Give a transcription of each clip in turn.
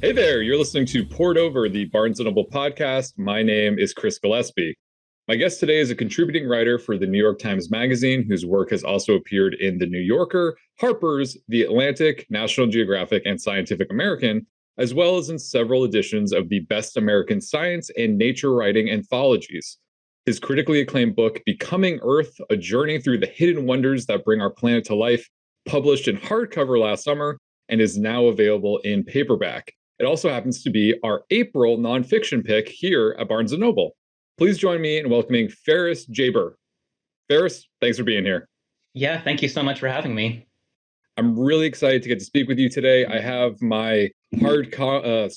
Hey there, you're listening to Poured Over, the Barnes & Noble podcast. My name is Chris Gillespie. My guest today is a contributing writer for the New York Times Magazine, whose work has also appeared in The New Yorker, Harper's, The Atlantic, National Geographic, and Scientific American, as well as in several editions of the Best American Science and Nature Writing anthologies. His critically acclaimed book, Becoming Earth, A Journey Through the Hidden Wonders That Bring Our Planet to Life, published in hardcover last summer and is now available in paperback. It also happens to be our April nonfiction pick here at Barnes & Noble. Please join me in welcoming Ferris Jabr. Ferris, thanks for being here. Yeah, thank you so much for having me. I'm really excited to get to speak with you today. I have my hardcover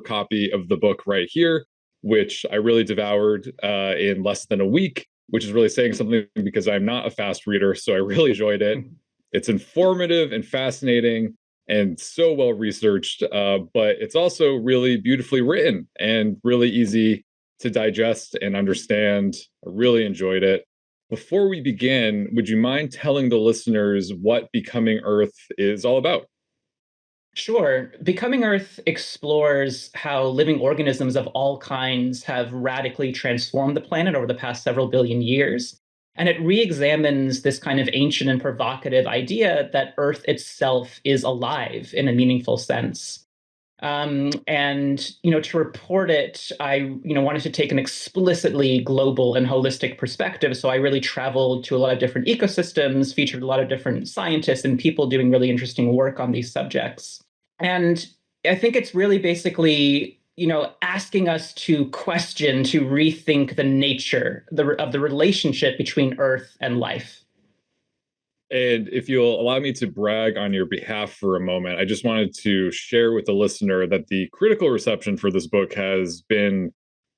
copy of the book right here, which I really devoured in less than a week, which is really saying something because I'm not a fast reader, so I really enjoyed it. It's informative and fascinating and so well researched, but it's also really beautifully written and really easy to digest and understand. I really enjoyed it. Before we begin, would you mind telling the listeners what Becoming Earth is all about? Sure. Becoming Earth explores how living organisms of all kinds have radically transformed the planet over the past several billion years. And it re examines this kind of ancient and provocative idea that Earth itself is alive in a meaningful sense. To report it, I wanted to take an explicitly global and holistic perspective. So I really traveled to a lot of different ecosystems, featured a lot of different scientists and people doing really interesting work on these subjects. And I think it's really basically asking us to question, to rethink the nature of the relationship between Earth and life. And if you'll allow me to brag on your behalf for a moment, I just wanted to share with the listener that the critical reception for this book has been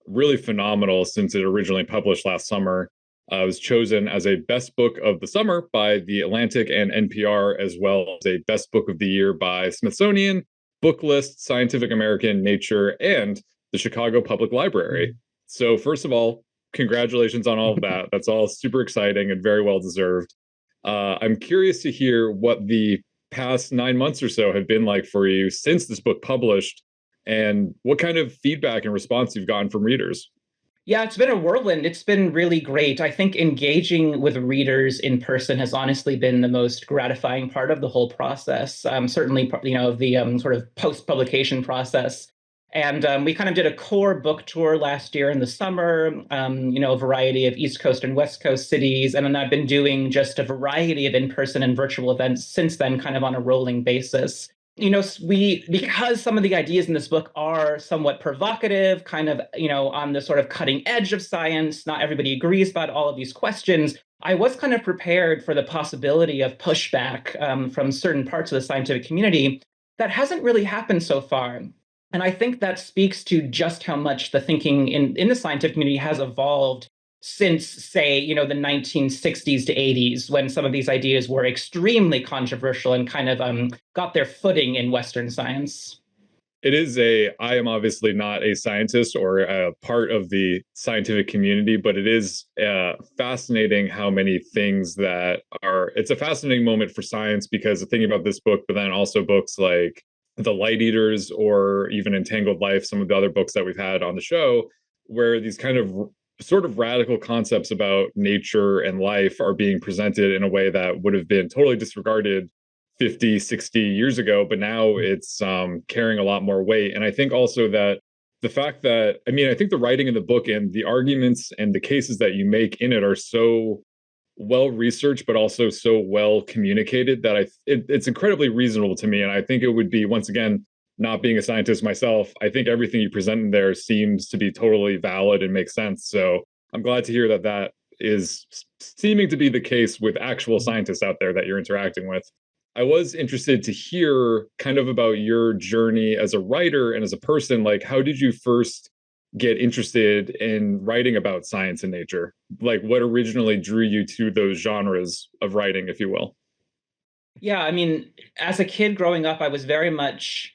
really phenomenal since it originally published last summer. It was chosen as a best book of the summer by The Atlantic and NPR, as well as a best book of the year by Smithsonian, Booklist, Scientific American, Nature, and the Chicago Public Library. So, first of all, congratulations on all of that. That's all super exciting and very well deserved. I'm curious to hear what the past 9 months or so have been like for you since this book published, and what kind of feedback and response you've gotten from readers. Yeah, it's been a whirlwind. It's been really great. I think engaging with readers in person has honestly been the most gratifying part of the whole process. Certainly, the sort of post-publication process. And we kind of did a core book tour last year in the summer, a variety of East Coast and West Coast cities. And then I've been doing just a variety of in-person and virtual events since then, kind of on a rolling basis. Because some of the ideas in this book are somewhat provocative, kind of on the sort of cutting edge of science. Not everybody agrees about all of these questions. I was kind of prepared for the possibility of pushback from certain parts of the scientific community. That hasn't really happened so far. And I think that speaks to just how much the thinking in the scientific community has evolved since, say, the 1960s to 80s, when some of these ideas were extremely controversial and kind of got their footing in Western science. I am obviously not a scientist or a part of the scientific community, but it is fascinating how many things it's a fascinating moment for science, because thinking about this book, but then also books like The Light Eaters or even Entangled Life, some of the other books that we've had on the show, where these kind of sort of radical concepts about nature and life are being presented in a way that would have been totally disregarded 50, 60 years ago, but now it's carrying a lot more weight. And I think also that the fact that, I think the writing in the book and the arguments and the cases that you make in it are so well researched, but also so well communicated that it's incredibly reasonable to me. And I think it would be, once again, not being a scientist myself, I think everything you present in there seems to be totally valid and makes sense. So I'm glad to hear that that is seeming to be the case with actual scientists out there that you're interacting with. I was interested to hear kind of about your journey as a writer and as a person. Like, how did you first get interested in writing about science and nature? Like, what originally drew you to those genres of writing, if you will? Yeah, I mean, as a kid growing up, I was very much,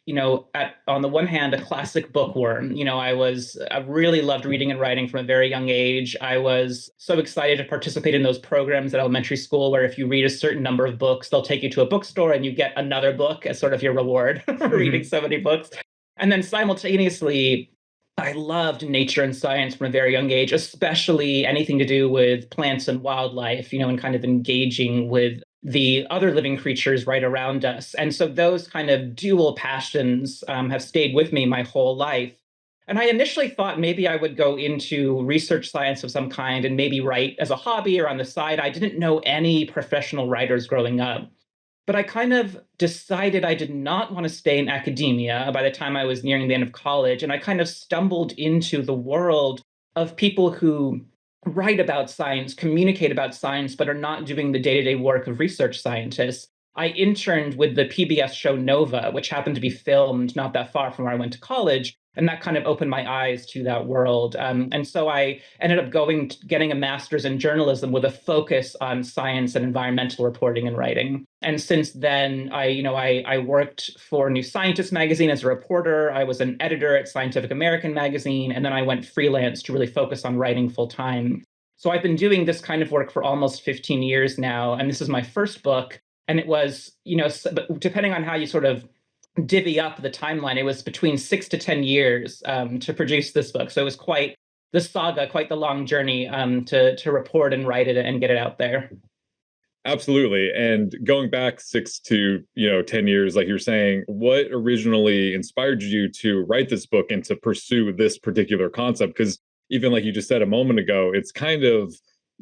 on the one hand, a classic bookworm. I really loved reading and writing from a very young age. I was so excited to participate in those programs at elementary school where if you read a certain number of books, they'll take you to a bookstore and you get another book as sort of your reward for reading Mhm. so many books. And then simultaneously, I loved nature and science from a very young age, especially anything to do with plants and wildlife, and kind of engaging with the other living creatures right around us. And so those kind of dual passions have stayed with me my whole life. And I initially thought maybe I would go into research science of some kind and maybe write as a hobby or on the side. I didn't know any professional writers growing up. But I kind of decided I did not want to stay in academia by the time I was nearing the end of college. And I kind of stumbled into the world of people who write about science, communicate about science, but are not doing the day to day work of research scientists. I interned with the PBS show Nova, which happened to be filmed not that far from where I went to college. And that kind of opened my eyes to that world. And so I ended up getting a master's in journalism with a focus on science and environmental reporting and writing. And since then, I worked for New Scientist magazine as a reporter. I was an editor at Scientific American magazine, and then I went freelance to really focus on writing full time. So I've been doing this kind of work for almost 15 years now, and this is my first book. And it was, depending on how you sort of divvy up the timeline, it was between 6 to 10 years to produce this book. So it was quite the saga, quite the long journey to report and write it and get it out there. Absolutely. And going back 10 years, like you're saying, what originally inspired you to write this book and to pursue this particular concept? Because even like you just said a moment ago, it's kind of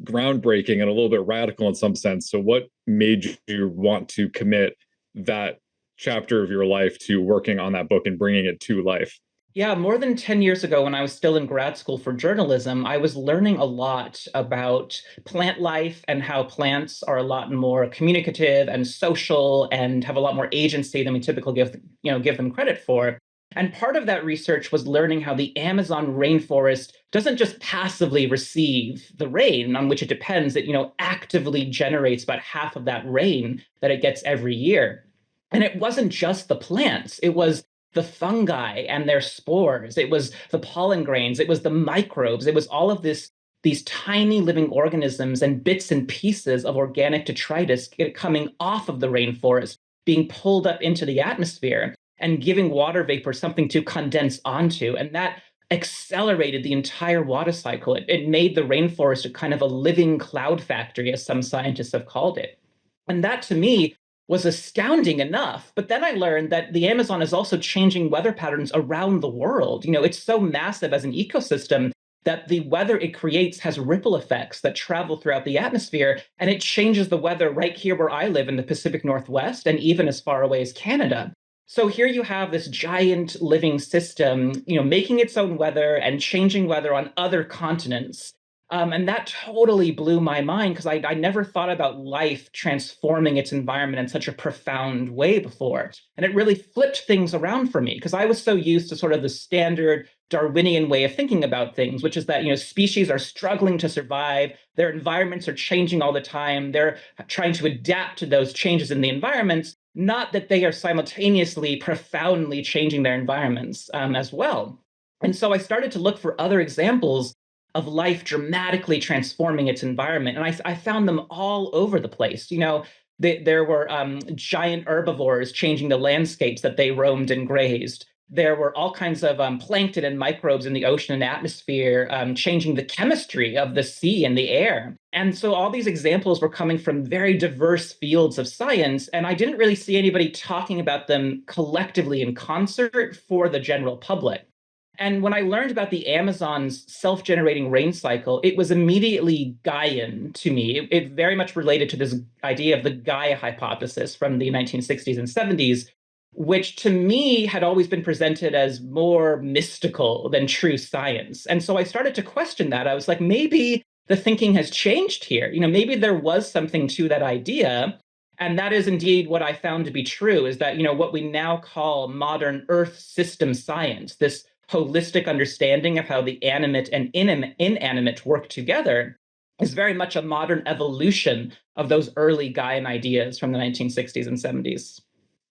groundbreaking and a little bit radical in some sense. So what made you want to commit that chapter of your life to working on that book and bringing it to life? Yeah, more than 10 years ago, when I was still in grad school for journalism, I was learning a lot about plant life and how plants are a lot more communicative and social and have a lot more agency than we typically give them credit for. And part of that research was learning how the Amazon rainforest doesn't just passively receive the rain on which it depends, it, actively generates about half of that rain that it gets every year. And it wasn't just the plants, it was the fungi and their spores, it was the pollen grains, it was the microbes, it was all of these tiny living organisms and bits and pieces of organic detritus coming off of the rainforest, being pulled up into the atmosphere and giving water vapor something to condense onto. And that accelerated the entire water cycle. It made the rainforest a kind of a living cloud factory, as some scientists have called it. And that to me was astounding enough. But then I learned that the Amazon is also changing weather patterns around the world. It's so massive as an ecosystem that the weather it creates has ripple effects that travel throughout the atmosphere, and it changes the weather right here where I live in the Pacific Northwest and even as far away as Canada. So here you have this giant living system, making its own weather and changing weather on other continents. And that totally blew my mind because I never thought about life transforming its environment in such a profound way before. And it really flipped things around for me because I was so used to sort of the standard Darwinian way of thinking about things, which is that, species are struggling to survive, their environments are changing all the time, they're trying to adapt to those changes in the environments, not that they are simultaneously profoundly changing their environments as well. And so I started to look for other examples of life dramatically transforming its environment. And I found them all over the place. There were giant herbivores changing the landscapes that they roamed and grazed. There were all kinds of plankton and microbes in the ocean and atmosphere, changing the chemistry of the sea and the air. And so all these examples were coming from very diverse fields of science. And I didn't really see anybody talking about them collectively in concert for the general public. And when I learned about the Amazon's self generating rain cycle, it was immediately Gaian to me. It very much related to this idea of the Gaia hypothesis from the 1960s and 70s, which to me had always been presented as more mystical than true science. And so I started to question that. I was like, maybe the thinking has changed here. Maybe there was something to that idea. And that is indeed what I found to be true is that, what we now call modern Earth system science, this holistic understanding of how the animate and inanimate work together, is very much a modern evolution of those early Gaian ideas from the 1960s and 70s.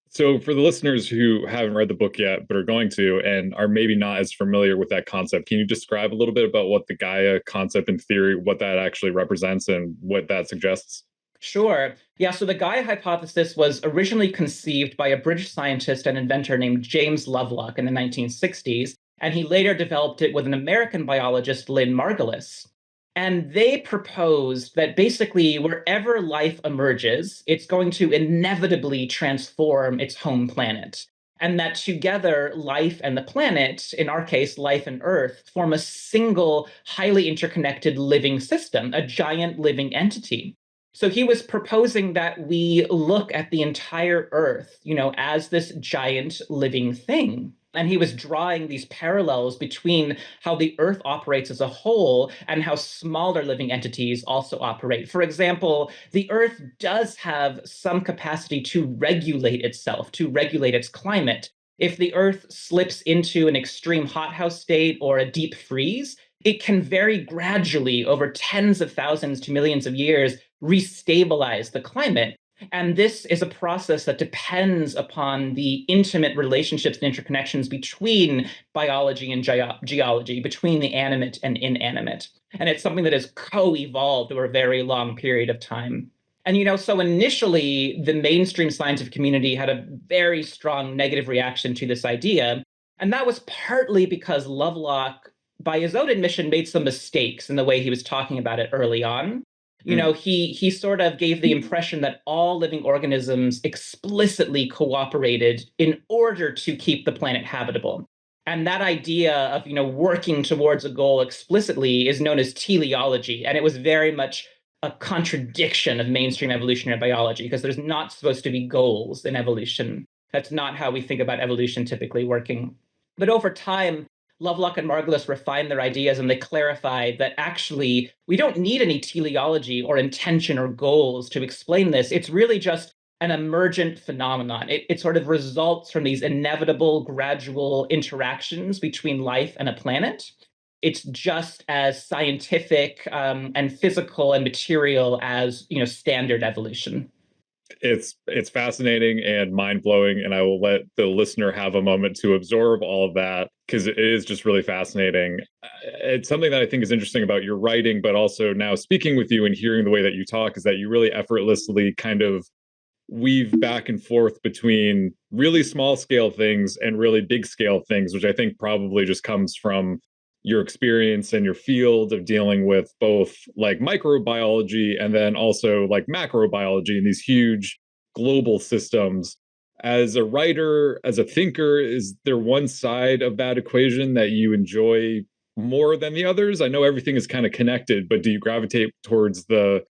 So, for the listeners who haven't read the book yet, but are going to, and are maybe not as familiar with that concept, can you describe a little bit about what the Gaia concept in theory, what that actually represents, and what that suggests? Sure. Yeah, so the Gaia hypothesis was originally conceived by a British scientist and inventor named James Lovelock in the 1960s, and he later developed it with an American biologist, Lynn Margulis. And they proposed that basically wherever life emerges, it's going to inevitably transform its home planet. And that together, life and the planet, in our case, life and Earth, form a single, highly interconnected living system, a giant living entity. So he was proposing that we look at the entire Earth, as this giant living thing. And he was drawing these parallels between how the Earth operates as a whole and how smaller living entities also operate. For example, the Earth does have some capacity to regulate itself, to regulate its climate. If the Earth slips into an extreme hothouse state or a deep freeze, it can very gradually, over tens of thousands to millions of years, restabilize the climate. And this is a process that depends upon the intimate relationships and interconnections between biology and geology, between the animate and inanimate. And it's something that has co-evolved over a very long period of time. And, so initially, the mainstream scientific community had a very strong negative reaction to this idea. And that was partly because Lovelock, by his own admission, made some mistakes in the way he was talking about it early on. He sort of gave the impression that all living organisms explicitly cooperated in order to keep the planet habitable. And that idea of, working towards a goal explicitly is known as teleology. And it was very much a contradiction of mainstream evolutionary biology because there's not supposed to be goals in evolution. That's not how we think about evolution typically working. But over time, Lovelock and Margulis refined their ideas and they clarified that actually we don't need any teleology or intention or goals to explain this. It's really just an emergent phenomenon. It sort of results from these inevitable, gradual interactions between life and a planet. It's just as scientific and physical and material as standard evolution. It's fascinating and mind-blowing, and I will let the listener have a moment to absorb all of that because it is just really fascinating. It's something that I think is interesting about your writing, but also now speaking with you and hearing the way that you talk is that you really effortlessly kind of weave back and forth between really small scale things and really big scale things, which I think probably just comes from your experience and your field of dealing with both like microbiology and then also like macrobiology and these huge global systems. As a writer, as a thinker, is there one side of that equation that you enjoy more than the others? I know everything is kind of connected, but do you gravitate towards the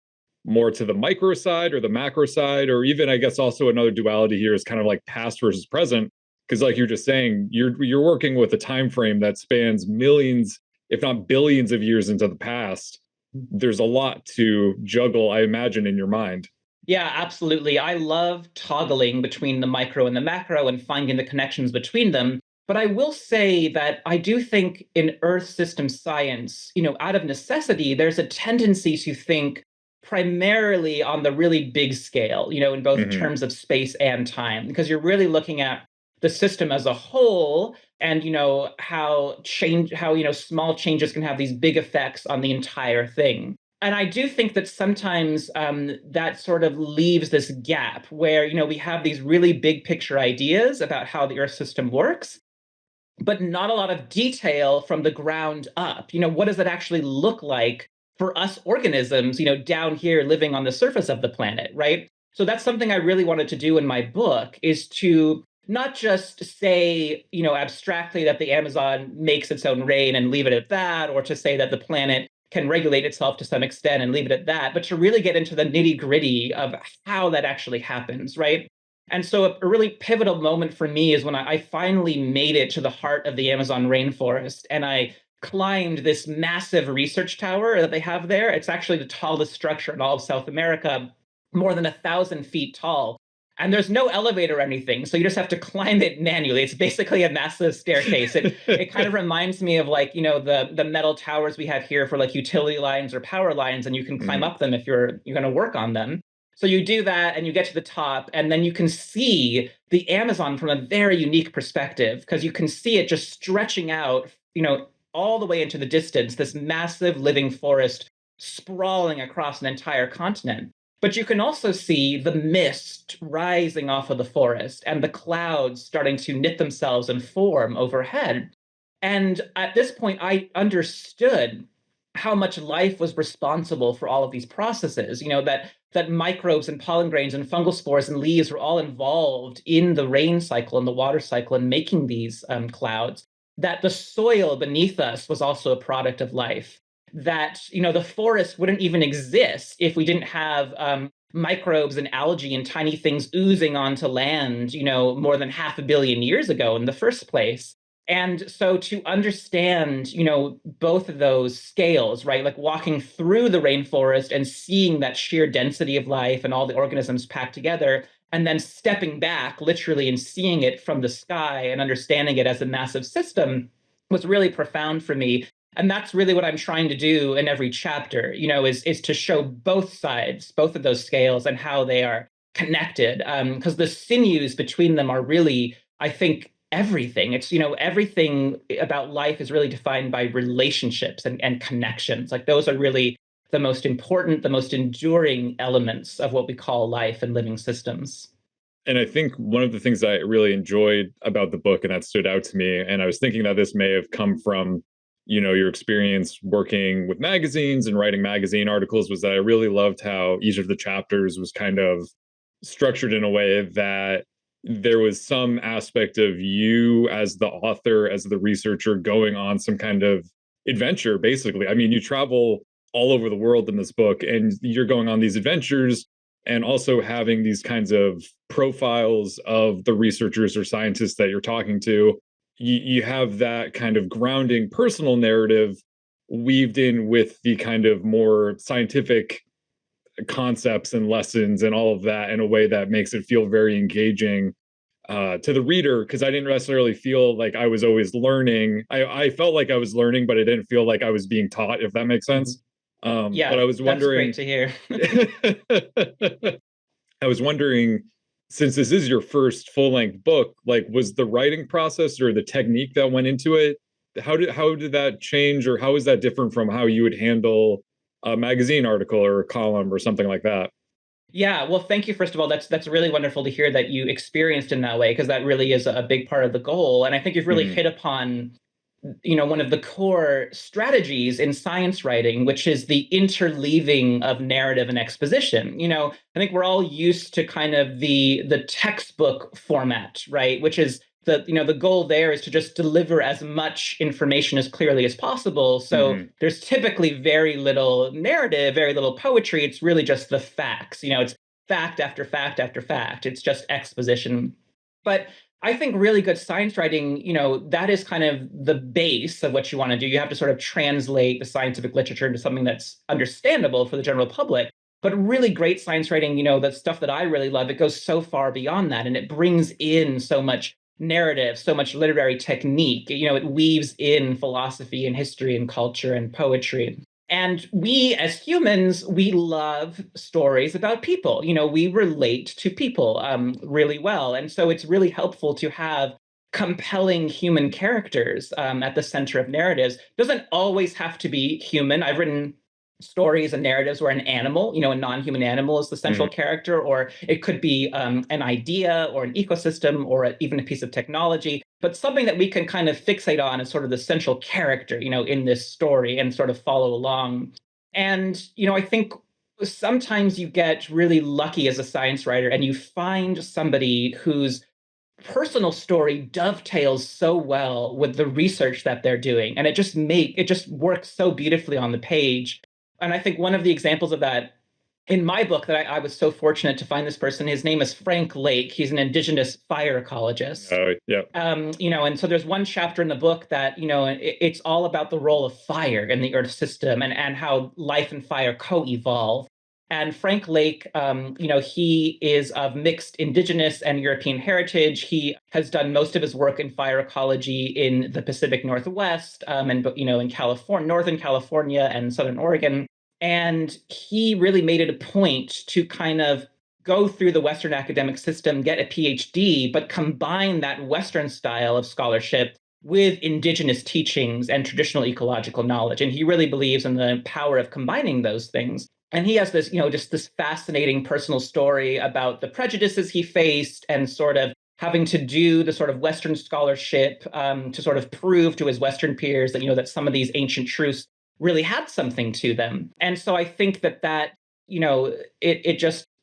more to the micro side or the macro side? Or even, I guess, also another duality here is kind of like past versus present, because like you're just saying, you're working with a time frame that spans millions, if not billions of years into the past. There's a lot to juggle, I imagine, in your mind. Yeah, absolutely. I love toggling between the micro and the macro and finding the connections between them. But I will say that I do think in Earth system science, out of necessity, there's a tendency to think primarily on the really big scale, in both Mm-hmm. terms of space and time, because you're really looking at the system as a whole and how small changes can have these big effects on the entire thing. And I do think that sometimes that sort of leaves this gap where we have these really big picture ideas about how the Earth system works, but not a lot of detail from the ground up. What does it actually look like for us organisms, down here living on the surface of the planet, right? So that's something I really wanted to do in my book is to not just say, abstractly that the Amazon makes its own rain and leave it at that, or to say that the planet can regulate itself to some extent and leave it at that, but to really get into the nitty gritty of how that actually happens, right? And so a really pivotal moment for me is when I finally made it to the heart of the Amazon rainforest and I climbed this massive research tower that they have there. It's actually the tallest structure in all of South America, more than 1,000 feet tall. and there's no elevator or anything, so you just have to climb it manually. It's basically a massive staircase. It kind of reminds me of like, the metal towers we have here for like utility lines or power lines, and you can climb Mhm. up them if you're going to work on them. So you do that and you get to the top, and then you can see the Amazon from a very unique perspective because you can see it just stretching out, all the way into the distance, this massive living forest sprawling across an entire continent. But you can also see the mist rising off of the forest and the clouds starting to knit themselves and form overhead. And at this point, I understood how much life was responsible for all of these processes, that microbes and pollen grains and fungal spores and leaves were all involved in the rain cycle and the water cycle and making these clouds, that the soil beneath us was also a product of life, that the forest wouldn't even exist if we didn't have microbes and algae and tiny things oozing onto land, more than 500,000,000 years ago in the first place. And so to understand, both of those scales, right? Like walking through the rainforest and seeing that sheer density of life and all the organisms packed together, and then stepping back literally and seeing it from the sky and understanding it as a massive system was really profound for me. And that's really what I'm trying to do in every chapter, is to show both sides, both of those scales and how they are connected. Because the sinews between them are really, I think, everything. It's, everything about life is really defined by relationships and connections. Like those are really the most important, the most enduring elements of what we call life and living systems. And I think one of the things I really enjoyed about the book and that stood out to me, and I was thinking that this may have come from, your experience working with magazines and writing magazine articles, was that I really loved how each of the chapters was kind of structured in a way that there was some aspect of you as the author, as the researcher, going on some kind of adventure, basically. I mean, you travel all over the world in this book and you're going on these adventures and also having these kinds of profiles of the researchers or scientists that you're talking to. You have that kind of grounding personal narrative weaved in with the kind of more scientific concepts and lessons and all of that in a way that makes it feel very engaging to the reader, because I didn't necessarily feel like I was always learning. I felt like I was learning, but I didn't feel like I was being taught, if that makes Mhm. sense. But Yeah, I was that's great wondering, to hear. I was wondering, since this is your first full length book, like was the writing process or the technique that went into it, how did that change, or how is that different from how you would handle a magazine article or a column or something like that? Yeah, well, thank you. First of all, that's really wonderful to hear that you experienced in that way, because that really is a big part of the goal. And I think you've really Mhm. hit upon, one of the core strategies in science writing, which is the interleaving of narrative and exposition. I think we're all used to kind of the textbook format, right? Which is the goal there is to just deliver as much information as clearly as possible. So Mhm. there's typically very little narrative, very little poetry. It's really just the facts. It's fact after fact after fact. It's just exposition. But I think really good science writing, that is kind of the base of what you want to do. You have to sort of translate the scientific literature into something that's understandable for the general public. But really great science writing, the stuff that I really love, it goes so far beyond that, and it brings in so much narrative, so much literary technique. It weaves in philosophy and history and culture and poetry. And we as humans, we love stories about people. We relate to people really well. And so it's really helpful to have compelling human characters at the center of narratives. Doesn't always have to be human. I've written stories and narratives where an animal, a non-human animal is the central Mhm. character, or it could be an idea or an ecosystem or even a piece of technology, but something that we can kind of fixate on as sort of the central character, in this story and sort of follow along. And, I think sometimes you get really lucky as a science writer and you find somebody whose personal story dovetails so well with the research that they're doing, and it just works so beautifully on the page. And I think one of the examples of that in my book, that I was so fortunate to find this person, his name is Frank Lake. He's an indigenous fire ecologist. Yeah. And so there's one chapter in the book that, it's all about the role of fire in the earth system, and how life and fire co-evolve. And Frank Lake, he is of mixed Indigenous and European heritage. He has done most of his work in fire ecology in the Pacific Northwest, and in California, Northern California, and Southern Oregon. And he really made it a point to kind of go through the Western academic system, get a PhD, but combine that Western style of scholarship with indigenous teachings and traditional ecological knowledge. And he really believes in the power of combining those things. And he has this, just this fascinating personal story about the prejudices he faced and sort of having to do the sort of Western scholarship to sort of prove to his Western peers that, that some of these ancient truths really had something to them. And so I think that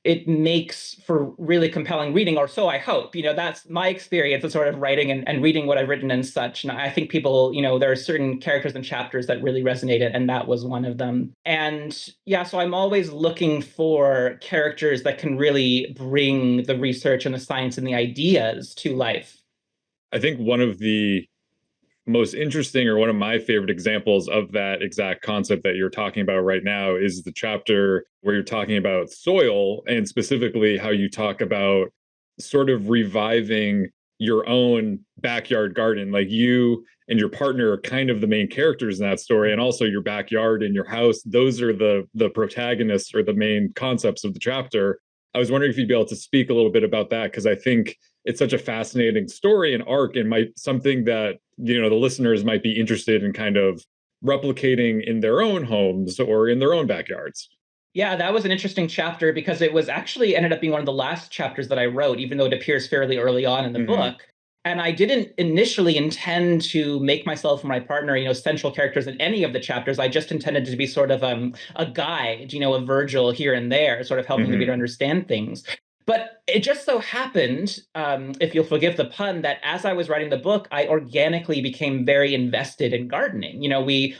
it makes for really compelling reading, or so I hope. That's my experience of sort of writing and reading what I've written and such. And I think people, there are certain characters and chapters that really resonated, and that was one of them. And yeah, so I'm always looking for characters that can really bring the research and the science and the ideas to life. I think one of the most interesting, or one of my favorite examples of that exact concept that you're talking about right now, is the chapter where you're talking about soil, and specifically how you talk about sort of reviving your own backyard garden. Like, you and your partner are kind of the main characters in that story, and also your backyard and your house, those are the protagonists or the main concepts of the chapter. I was wondering if you'd be able to speak a little bit about that, because I think it's such a fascinating story and arc, and might something that the listeners might be interested in kind of replicating in their own homes or in their own backyards. Yeah, that was an interesting chapter because it was actually ended up being one of the last chapters that I wrote, even though it appears fairly early on in the book. And I didn't initially intend to make myself or my partner, central characters in any of the chapters. I just intended to be sort of a guide, a Virgil here and there, sort of helping the reader understand things. But it just so happened, if you'll forgive the pun, that as I was writing the book, I organically became very invested in gardening.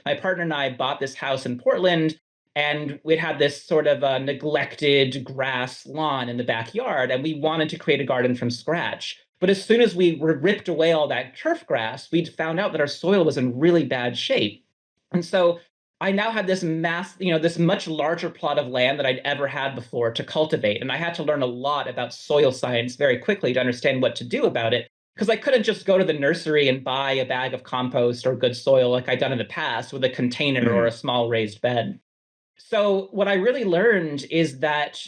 My partner and I bought this house in Portland, and we had this sort of neglected grass lawn in the backyard, and we wanted to create a garden from scratch. But as soon as we ripped away all that turf grass, we found out that our soil was in really bad shape. And so I now had this this much larger plot of land that I'd ever had before to cultivate. And I had to learn a lot about soil science very quickly to understand what to do about it. Because I couldn't just go to the nursery and buy a bag of compost or good soil like I'd done in the past with a container or a small raised bed. So what I really learned is that,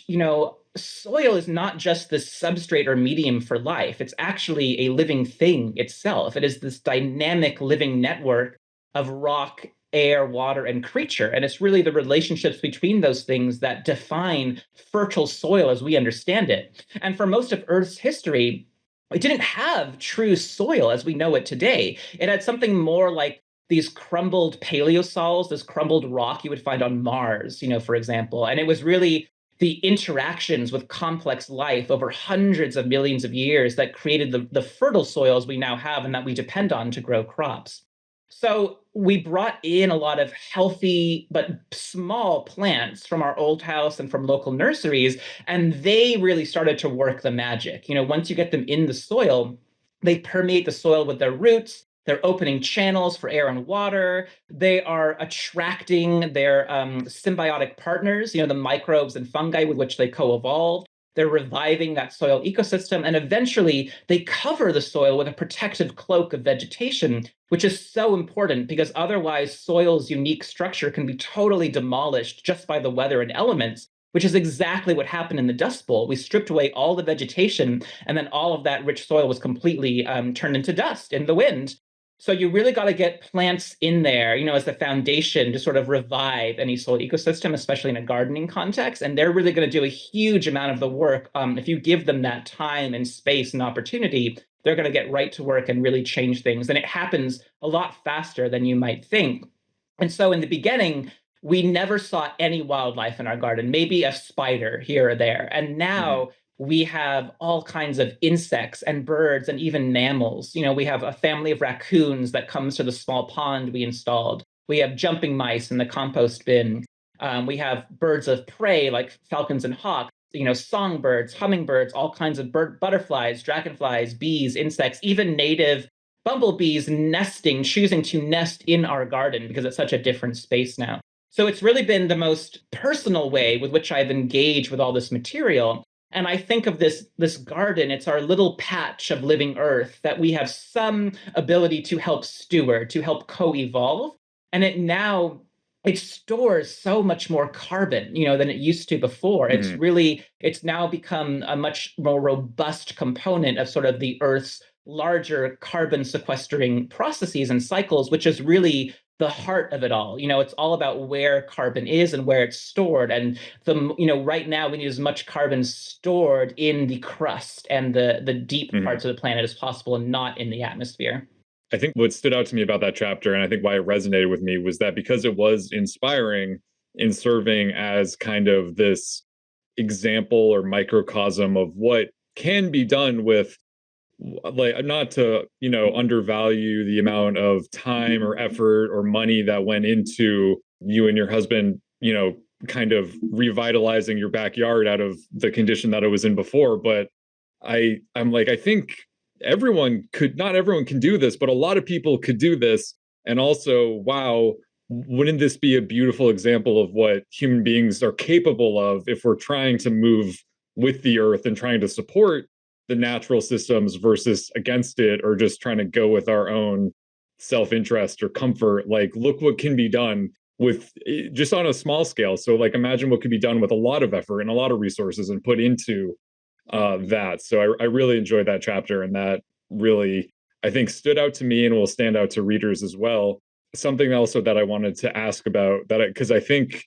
soil is not just the substrate or medium for life. It's actually a living thing itself. It is this dynamic living network of rock, air, water, and creature. And it's really the relationships between those things that define fertile soil as we understand it. And for most of Earth's history, it didn't have true soil as we know it today. It had something more like these crumbled paleosols, this crumbled rock you would find on Mars, for example. And it was really the interactions with complex life over hundreds of millions of years that created the fertile soils we now have and that we depend on to grow crops. So we brought in a lot of healthy but small plants from our old house and from local nurseries, and they really started to work the magic. Once you get them in the soil, they permeate the soil with their roots. They're opening channels for air and water. They are attracting their symbiotic partners, the microbes and fungi with which they co-evolved. They're reviving that soil ecosystem, and eventually they cover the soil with a protective cloak of vegetation, which is so important because otherwise soil's unique structure can be totally demolished just by the weather and elements, which is exactly what happened in the Dust Bowl. We stripped away all the vegetation, and then all of that rich soil was completely turned into dust in the wind. So you really got to get plants in there, as the foundation to sort of revive any soil ecosystem, especially in a gardening context. And they're really going to do a huge amount of the work. If you give them that time and space and opportunity, they're going to get right to work and really change things. And it happens a lot faster than you might think. And so in the beginning, we never saw any wildlife in our garden, maybe a spider here or there. And now we have all kinds of insects and birds and even mammals. We have a family of raccoons that comes to the small pond we installed. We have jumping mice in the compost bin. We have birds of prey like falcons and hawks, songbirds, hummingbirds, all kinds of butterflies, dragonflies, bees, insects, even native bumblebees choosing to nest in our garden because it's such a different space now. So it's really been the most personal way with which I've engaged with all this material. And I think of this garden, it's our little patch of living earth that we have some ability to help steward, to help co-evolve. And it stores so much more carbon, than it used to before. Mhm. It's now become a much more robust component of sort of the Earth's larger carbon sequestering processes and cycles, which is really the heart of it all. It's all about where carbon is and where it's stored. And right now we need as much carbon stored in the crust and the deep Mhm. parts of the planet as possible, and not in the atmosphere. I think what stood out to me about that chapter, and I think why it resonated with me, was that because it was inspiring in serving as kind of this example or microcosm of what can be done with, like, not to, undervalue the amount of time or effort or money that went into you and your husband, kind of revitalizing your backyard out of the condition that it was in before. But I'm like, I think everyone could, not everyone can do this, but a lot of people could do this. And also, wow, wouldn't this be a beautiful example of what human beings are capable of if we're trying to move with the earth and trying to support the natural systems versus against it, or just trying to go with our own self-interest or comfort? Like, look what can be done with just on a small scale. So like, imagine what could be done with a lot of effort and a lot of resources and put into that. So I really enjoyed that chapter, and that really, I think, stood out to me and will stand out to readers as well. Something also that I wanted to ask about, that because I think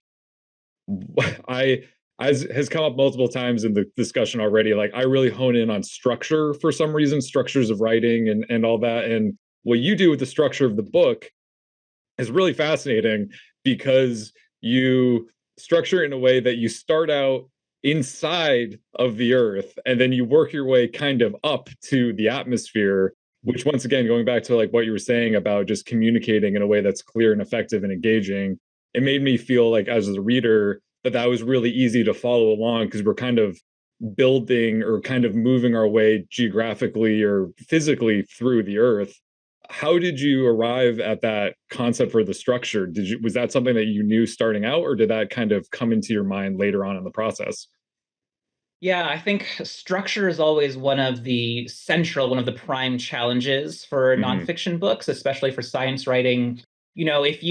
I as has come up multiple times in the discussion already, like I really hone in on structure for some reason, structures of writing and all that. And what you do with the structure of the book is really fascinating, because you structure it in a way that you start out inside of the earth and then you work your way kind of up to the atmosphere, which, once again, going back to like what you were saying about just communicating in a way that's clear and effective and engaging, it made me feel like, as a reader, that was really easy to follow along, because we're kind of building or kind of moving our way geographically or physically through the earth. How did you arrive at that concept for the structure? Was that something that you knew starting out, or did that kind of come into your mind later on in the process? Yeah, I think structure is always one of the prime challenges for Hmm. nonfiction books, especially for science writing. If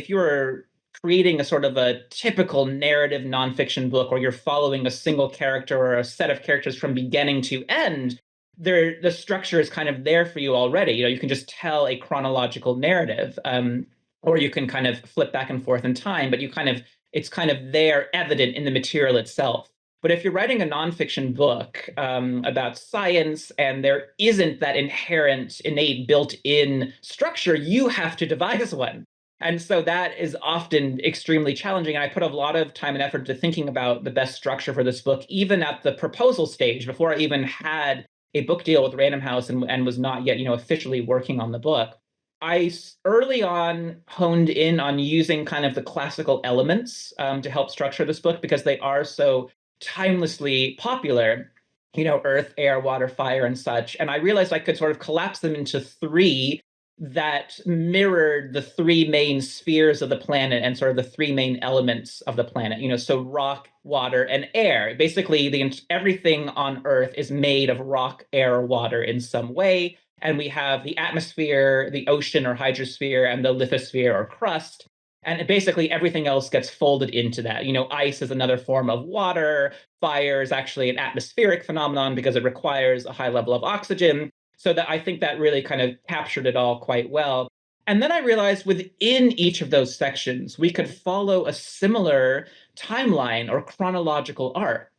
you're creating a sort of a typical narrative nonfiction book, or you're following a single character or a set of characters from beginning to end, the structure is kind of there for you already. You can just tell a chronological narrative, or you can kind of flip back and forth in time, but it's kind of there, evident in the material itself. But if you're writing a nonfiction book about science, and there isn't that inherent, innate, built-in structure, you have to devise one. And so that is often extremely challenging. And I put a lot of time and effort to thinking about the best structure for this book, even at the proposal stage, before I even had a book deal with Random House, and was not yet, officially working on the book. Early on honed in on using kind of the classical elements to help structure this book, because they are so timelessly popular, earth, air, water, fire, and such. And I realized I could sort of collapse them into three that mirrored the three main spheres of the planet, and sort of the three main elements of the planet. So rock, water, and air. Basically, everything on Earth is made of rock, air, water in some way. And we have the atmosphere, the ocean or hydrosphere, and the lithosphere or crust. And basically everything else gets folded into that. Ice is another form of water. Fire is actually an atmospheric phenomenon because it requires a high level of oxygen. So that, I think that really kind of captured it all quite well. And then I realized within each of those sections, we could follow a similar timeline or chronological arc,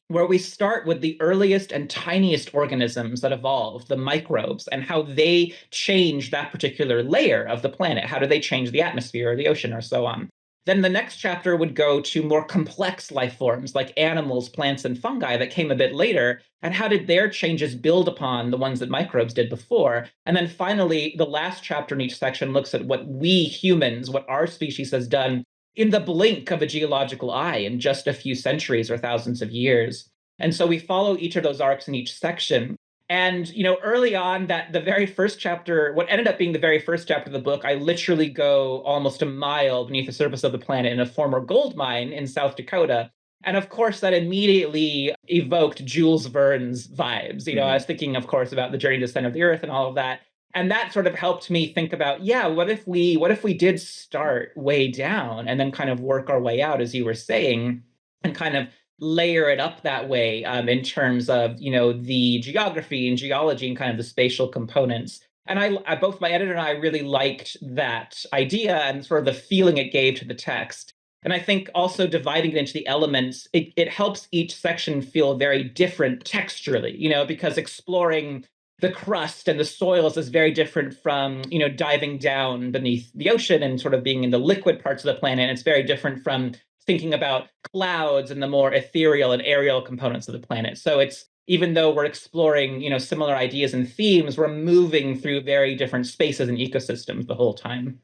where we start with the earliest and tiniest organisms that evolved, the microbes, and how they change that particular layer of the planet. How do they change the atmosphere or the ocean or so on? Then the next chapter would go to more complex life forms like animals, plants, and fungi that came a bit later, and how did their changes build upon the ones that microbes did before? And then finally, the last chapter in each section looks at what we humans, what our species has done in the blink of a geological eye, in just a few centuries or thousands of years. And so we follow each of those arcs in each section. And, early on, that the very first chapter, what ended up being the very first chapter of the book, I literally go almost a mile beneath the surface of the planet in a former gold mine in South Dakota. And of course, that immediately evoked Jules Verne's vibes. I was Mhm. thinking, of course, about the journey to the center of the earth and all of that. And that sort of helped me think about, yeah, what if we did start way down and then kind of work our way out, as you were saying, and kind of layer it up that way, in terms of the geography and geology and kind of the spatial components. And both my editor and I really liked that idea and sort of the feeling it gave to the text. And I think also dividing it into the elements, it helps each section feel very different texturally, because exploring the crust and the soils is very different from diving down beneath the ocean and sort of being in the liquid parts of the planet. It's very different from thinking about clouds and the more ethereal and aerial components of the planet. So it's, even though we're exploring similar ideas and themes, we're moving through very different spaces and ecosystems the whole time.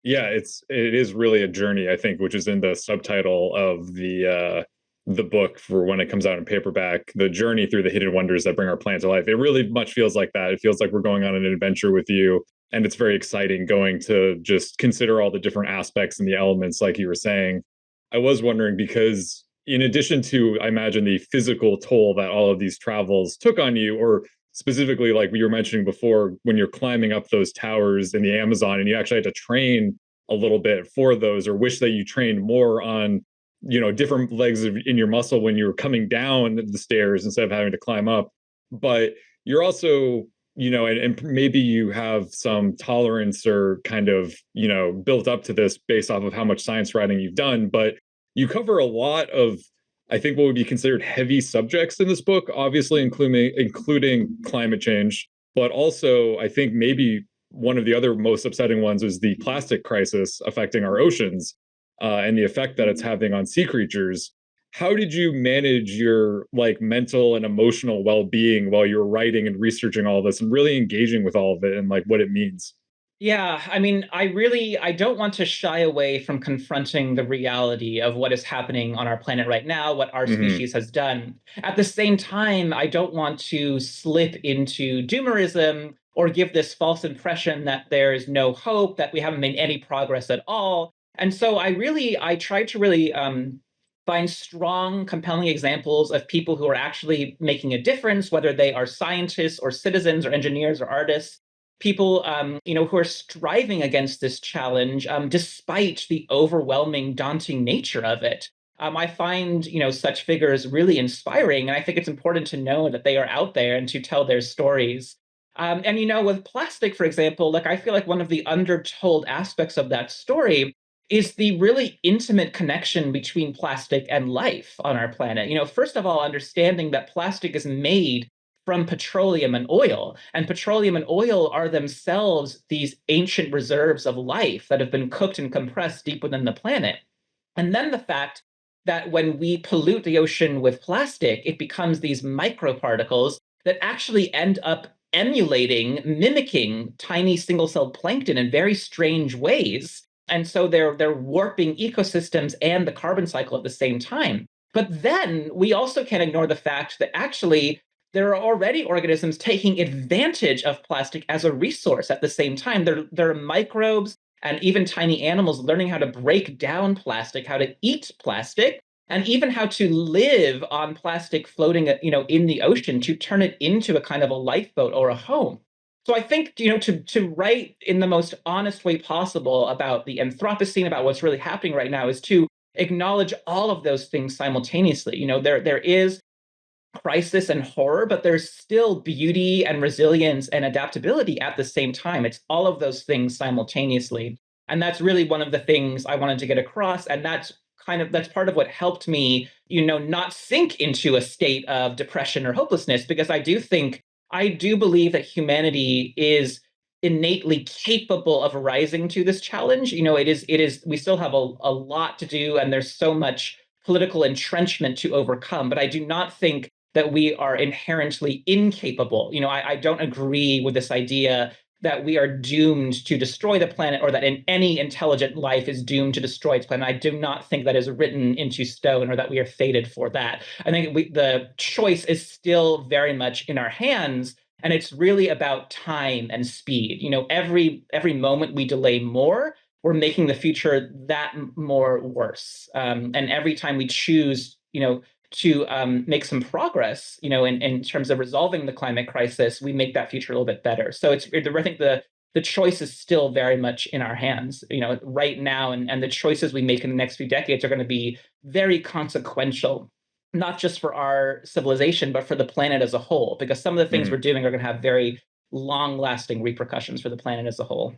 Yeah, it is really a journey, I think, which is in the subtitle of the book for when it comes out in paperback, the journey through the hidden wonders that bring our planet to life. It really much feels like that. It feels like we're going on an adventure with you. And it's very exciting going to just consider all the different aspects and the elements, like you were saying. I was wondering because in addition to, I imagine, the physical toll that all of these travels took on you, or specifically like you were mentioning before, when you're climbing up those towers in the Amazon and you actually had to train a little bit for those, or wish that you trained more on different legs in your muscle when you're coming down the stairs instead of having to climb up. But you're also and maybe you have some tolerance or kind of built up to this based off of how much science writing you've done, but you cover a lot of, I think, what would be considered heavy subjects in this book, obviously including climate change, but also I think maybe one of the other most upsetting ones is the plastic crisis affecting our oceans, and the effect that it's having on sea creatures. How did you manage your like mental and emotional well-being while you were writing and researching all this and really engaging with all of it and like what it means? Yeah, I mean, I don't want to shy away from confronting the reality of what is happening on our planet right now, what our Hmm. species has done. At the same time, I don't want to slip into doomerism or give this false impression that there is no hope, that we haven't made any progress at all. And so I try to really find strong, compelling examples of people who are actually making a difference, whether they are scientists or citizens or engineers or artists, people who are striving against this challenge, despite the overwhelming, daunting nature of it. I find such figures really inspiring, and I think it's important to know that they are out there and to tell their stories. And with plastic, for example, like I feel like one of the undertold aspects of that story is the really intimate connection between plastic and life on our planet. First of all, understanding that plastic is made from petroleum and oil. And petroleum and oil are themselves these ancient reserves of life that have been cooked and compressed deep within the planet. And then the fact that when we pollute the ocean with plastic, it becomes these microparticles that actually end up emulating, mimicking tiny single-celled plankton in very strange ways. And so they're warping ecosystems and the carbon cycle at the same time. But then we also can't ignore the fact that actually there are already organisms taking advantage of plastic as a resource at the same time. There are microbes and even tiny animals learning how to break down plastic, how to eat plastic, and even how to live on plastic floating, in the ocean to turn it into a kind of a lifeboat or a home. So I think, to write in the most honest way possible about the Anthropocene, about what's really happening right now, is to acknowledge all of those things simultaneously. There is crisis and horror, but there's still beauty and resilience and adaptability at the same time. It's all of those things simultaneously. And that's really one of the things I wanted to get across. And that's part of what helped me, not sink into a state of depression or hopelessness, because I do believe that humanity is innately capable of rising to this challenge. We still have a lot to do, and there's so much political entrenchment to overcome. But I do not think that we are inherently incapable. I don't agree with this idea that we are doomed to destroy the planet, or that in any intelligent life is doomed to destroy its planet. I do not think that is written into stone, or that we are fated for that. I think the choice is still very much in our hands, and it's really about time and speed. Every moment we delay more, we're making the future that more worse. And every time we choose, to make some progress, in terms of resolving the climate crisis, we make that future a little bit better. So I think the choice is still very much in our hands, right now, and the choices we make in the next few decades are going to be very consequential, not just for our civilization, but for the planet as a whole, because some of the things we're doing are going to have very long-lasting repercussions for the planet as a whole.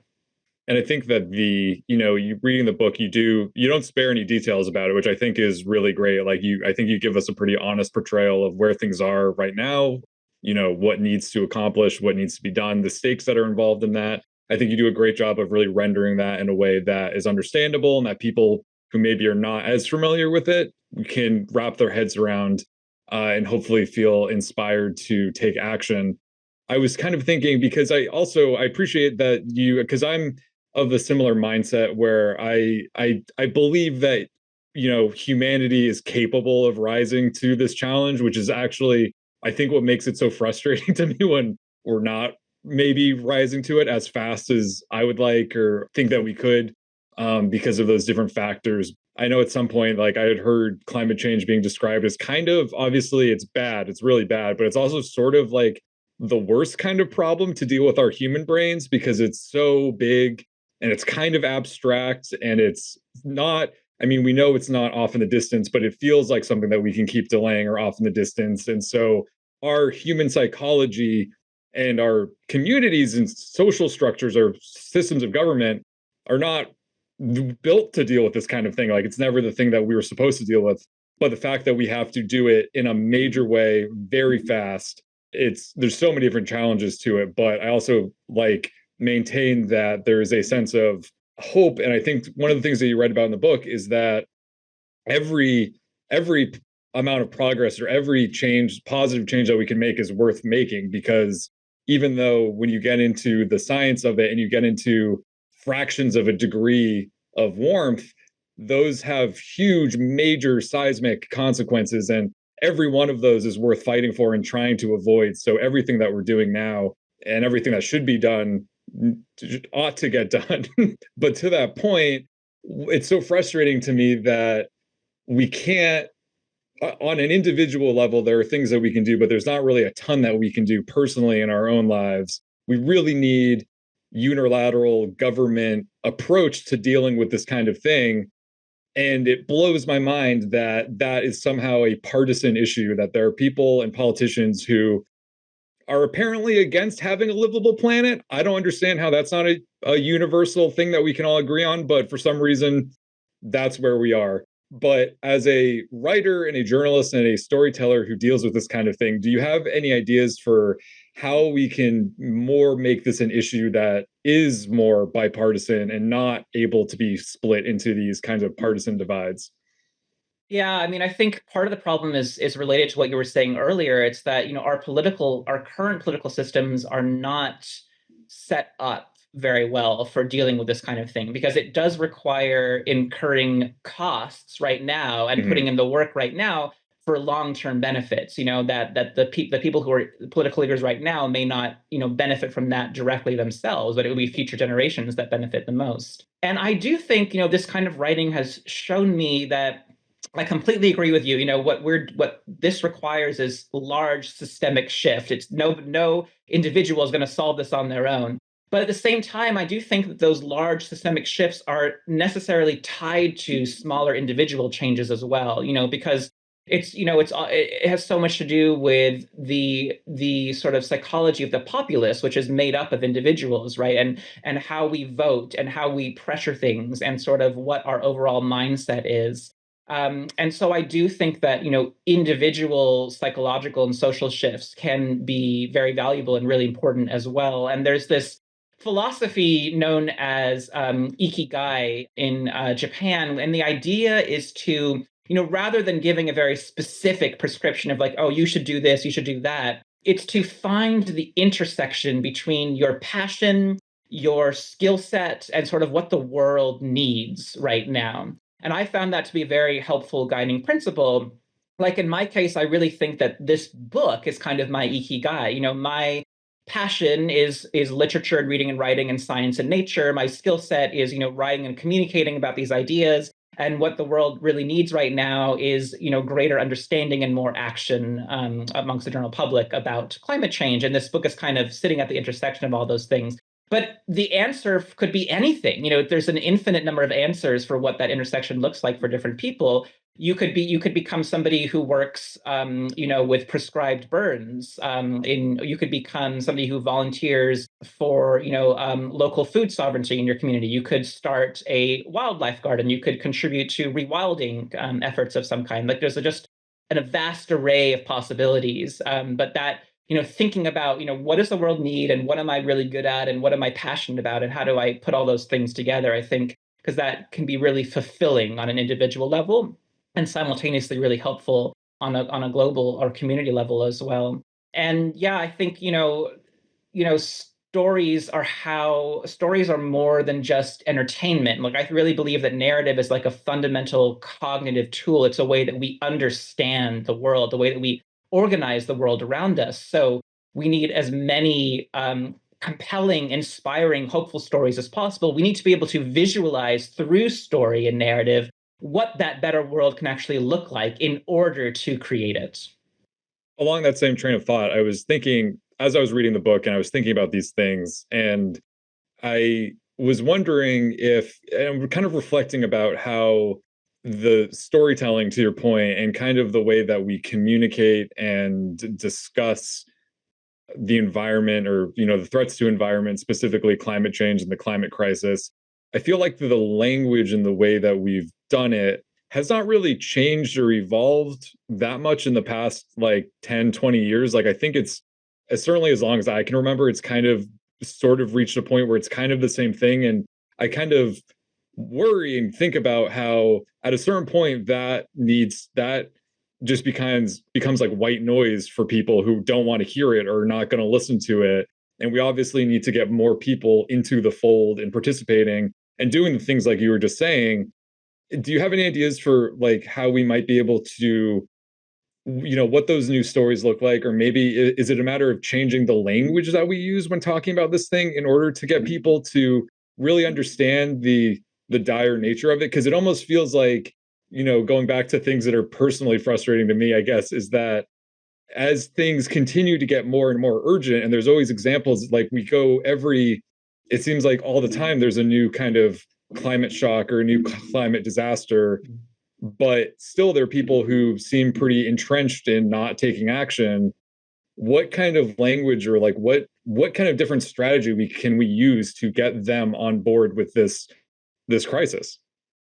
And I think that you reading the book, you don't spare any details about it, which I think is really great. I think you give us a pretty honest portrayal of where things are right now, what needs to accomplish, what needs to be done, the stakes that are involved in that. I think you do a great job of really rendering that in a way that is understandable and that people who maybe are not as familiar with it can wrap their heads around, and hopefully feel inspired to take action. I was kind of thinking, because I appreciate that because I'm of a similar mindset where I believe that humanity is capable of rising to this challenge, which is actually, I think, what makes it so frustrating to me when we're not maybe rising to it as fast as I would like or think that we could, because of those different factors. I know at some point, like, I had heard climate change being described as kind of, obviously it's bad, it's really bad, but it's also sort of like the worst kind of problem to deal with our human brains, because it's so big and it's kind of abstract, and it's not, I mean, we know it's not off in the distance, but it feels like something that we can keep delaying or off in the distance. And so our human psychology and our communities and social structures or systems of government are not built to deal with this kind of thing. Like, it's never the thing that we were supposed to deal with. But the fact that we have to do it in a major way very fast, there's so many different challenges to it. But I also maintain that there is a sense of hope. And I think one of the things that you read about in the book is that every amount of progress or every positive change that we can make is worth making, because even though when you get into the science of it and you get into fractions of a degree of warmth, those have huge, major seismic consequences. And every one of those is worth fighting for and trying to avoid. So everything that we're doing now and everything that should be done ought to get done. But to that point, it's so frustrating to me that we can't, on an individual level, there are things that we can do, but there's not really a ton that we can do personally in our own lives. We really need unilateral government approach to dealing with this kind of thing. And it blows my mind that that is somehow a partisan issue, that there are people and politicians who are apparently against having a livable planet. I don't understand how that's not a universal thing that we can all agree on, but for some reason, that's where we are. But as a writer and a journalist and a storyteller who deals with this kind of thing, do you have any ideas for how we can more make this an issue that is more bipartisan and not able to be split into these kinds of partisan divides? Yeah, I mean, I think part of the problem is related to what you were saying earlier. It's that, our current political systems are not set up very well for dealing with this kind of thing, because it does require incurring costs right now and putting Mhm. in the work right now for long-term benefits. That the people who are political leaders right now may not, benefit from that directly themselves, but it will be future generations that benefit the most. And I do think, this kind of writing has shown me that I completely agree with you. What this requires is large systemic shift. It's no individual is going to solve this on their own. But at the same time, I do think that those large systemic shifts are necessarily tied to smaller individual changes as well. Because it has so much to do with the sort of psychology of the populace, which is made up of individuals, right? And how we vote and how we pressure things and sort of what our overall mindset is. And so I do think that, individual psychological and social shifts can be very valuable and really important as well. And there's this philosophy known as ikigai in Japan. And the idea is to, rather than giving a very specific prescription of like, oh, you should do this, you should do that, it's to find the intersection between your passion, your skill set, and sort of what the world needs right now. And I found that to be a very helpful guiding principle. Like in my case, I really think that this book is kind of my ikigai. My passion is literature and reading and writing and science and nature. My skill set is, writing and communicating about these ideas. And what the world really needs right now is, greater understanding and more action amongst the general public about climate change. And this book is kind of sitting at the intersection of all those things. But the answer could be anything. There's an infinite number of answers for what that intersection looks like for different people. You could become somebody who works, with prescribed burns. You could become somebody who volunteers for, local food sovereignty in your community. You could start a wildlife garden. You could contribute to rewilding efforts of some kind. Like there's just a vast array of possibilities. But that thinking about, what does the world need and what am I really good at and what am I passionate about and how do I put all those things together? I think because that can be really fulfilling on an individual level and simultaneously really helpful on a global or community level as well. And yeah, I think stories are more than just entertainment. Like I really believe that narrative is like a fundamental cognitive tool. It's a way that we understand the world, the way that we organize the world around us. So we need as many compelling, inspiring, hopeful stories as possible. We need to be able to visualize through story and narrative what that better world can actually look like in order to create it. Along that same train of thought, I was thinking as I was reading the book and I was thinking about these things, and I was wondering if, and we're kind of reflecting about how the storytelling, to your point, and kind of the way that we communicate and discuss the environment, or the threats to environment, specifically climate change and the climate crisis, I feel like the language and the way that we've done it has not really changed or evolved that much in the past like 10, 20 years. Like I think it's certainly as long as I can remember, it's kind of sort of reached a point where it's kind of the same thing. And I kind of worry and think about how at a certain point that just becomes like white noise for people who don't want to hear it or not going to listen to it. And we obviously need to get more people into the fold and participating and doing the things like you were just saying. Do you have any ideas for like how we might be able to, what those new stories look like? Or maybe is it a matter of changing the language that we use when talking about this thing in order to get people to really understand the dire nature of it? Because it almost feels like, going back to things that are personally frustrating to me, I guess, is that as things continue to get more and more urgent, and there's always examples, like we go every, it seems like all the time there's a new kind of climate shock or a new climate disaster, but still there are people who seem pretty entrenched in not taking action. What kind of language, or like what kind of different strategy can we use to get them on board with this crisis?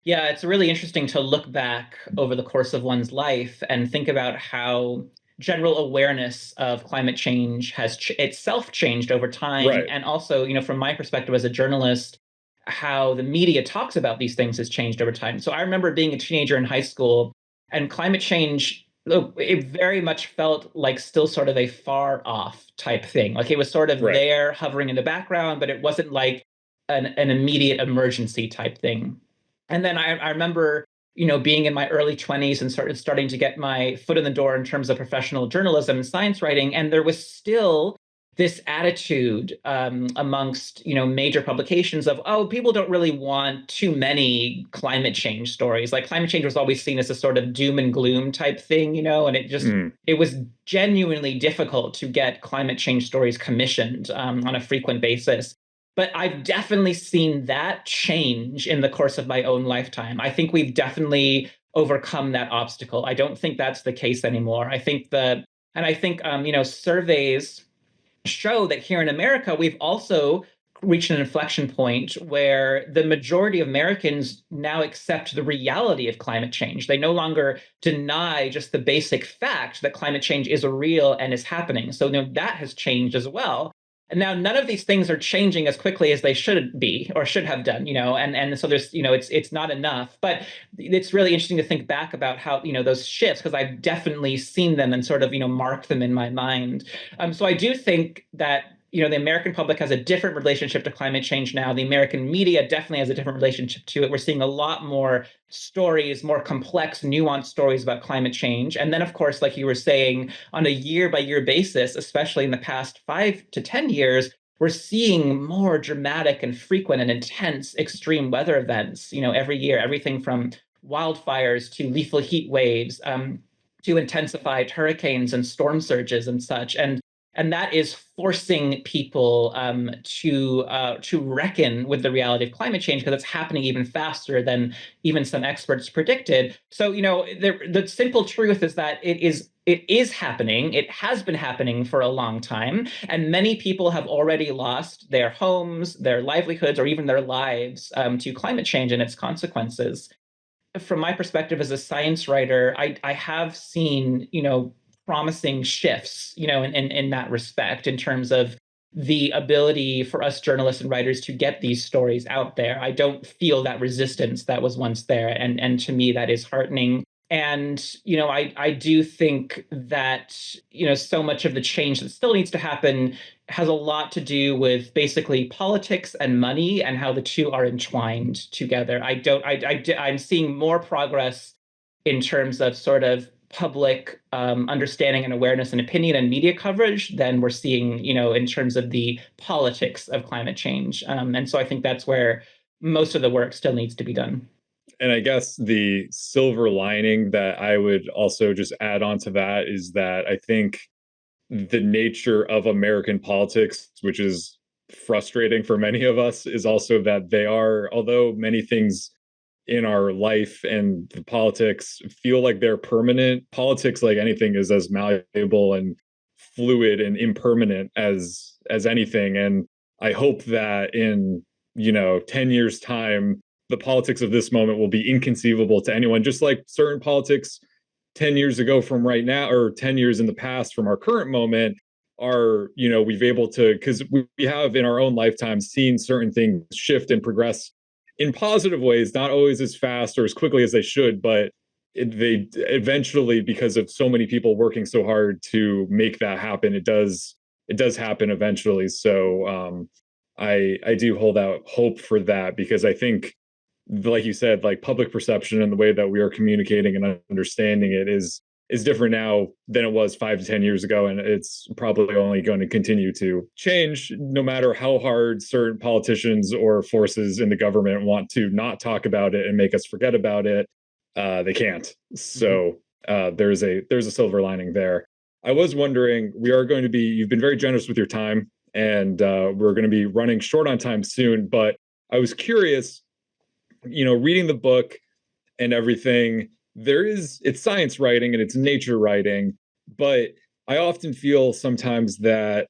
Yeah, it's really interesting to look back over the course of one's life and think about how general awareness of climate change has itself changed over time. Right. And also, from my perspective as a journalist, how the media talks about these things has changed over time. So I remember being a teenager in high school and climate change, it very much felt like still sort of a far off type thing. Like it was sort of Right. there hovering in the background, but it wasn't like an immediate emergency type thing. And then I remember, being in my early 20s and starting to get my foot in the door in terms of professional journalism and science writing. And there was still this attitude amongst, major publications of, oh, people don't really want too many climate change stories. Like climate change was always seen as a sort of doom and gloom type thing, and Mm. it was genuinely difficult to get climate change stories commissioned on a frequent basis. But I've definitely seen that change in the course of my own lifetime. I think we've definitely overcome that obstacle. I don't think that's the case anymore. I think surveys show that here in America, we've also reached an inflection point where the majority of Americans now accept the reality of climate change. They no longer deny just the basic fact that climate change is real and is happening. So that has changed as well. And now none of these things are changing as quickly as they should be or should have done, and so there's, it's not enough. But it's really interesting to think back about how, those shifts, because I've definitely seen them and sort of, marked them in my mind. So I do think that the American public has a different relationship to climate change now. The American media definitely has a different relationship to it. We're seeing a lot more stories, more complex, nuanced stories about climate change. And then, of course, like you were saying, on a year by year basis, especially in the past 5 to 10 years, we're seeing more dramatic and frequent and intense extreme weather events, every year, everything from wildfires to lethal heat waves, to intensified hurricanes and storm surges and such. And that is forcing people to reckon with the reality of climate change, because it's happening even faster than even some experts predicted. So the simple truth is that it is happening. It has been happening for a long time, and many people have already lost their homes, their livelihoods, or even their lives to climate change and its consequences. From my perspective as a science writer, I have seen, promising shifts, in that respect, in terms of the ability for us journalists and writers to get these stories out there. I don't feel that resistance that was once there. And to me, that is heartening. And, I do think that, so much of the change that still needs to happen has a lot to do with basically politics and money and how the two are entwined together. I'm seeing more progress in terms of sort of public understanding and awareness and opinion and media coverage than we're seeing, in terms of the politics of climate change. And so I think that's where most of the work still needs to be done. And I guess the silver lining that I would also just add on to that is that I think the nature of American politics, which is frustrating for many of us, is also that they are, although many things in our life and the politics feel like they're permanent, politics, like anything, is as malleable and fluid and impermanent as anything. And I hope that in 10 years time, the politics of this moment will be inconceivable to anyone, just like certain politics 10 years ago from right now, or 10 years in the past from our current moment, are, we've able to, because we have in our own lifetime seen certain things shift and progress in positive ways, not always as fast or as quickly as they should, but they eventually, because of so many people working so hard to make that happen, it does happen eventually. So I do hold out hope for that, because I think, like you said, like public perception and the way that we are communicating and understanding it is different now than it was 5 to 10 years ago, and it's probably only going to continue to change, no matter how hard certain politicians or forces in the government want to not talk about it and make us forget about it. They can't. So there's a silver lining there. I was wondering, you've been very generous with your time, and we're going to be running short on time soon, but I was curious, reading the book and everything, it's science writing and it's nature writing, but I often feel sometimes that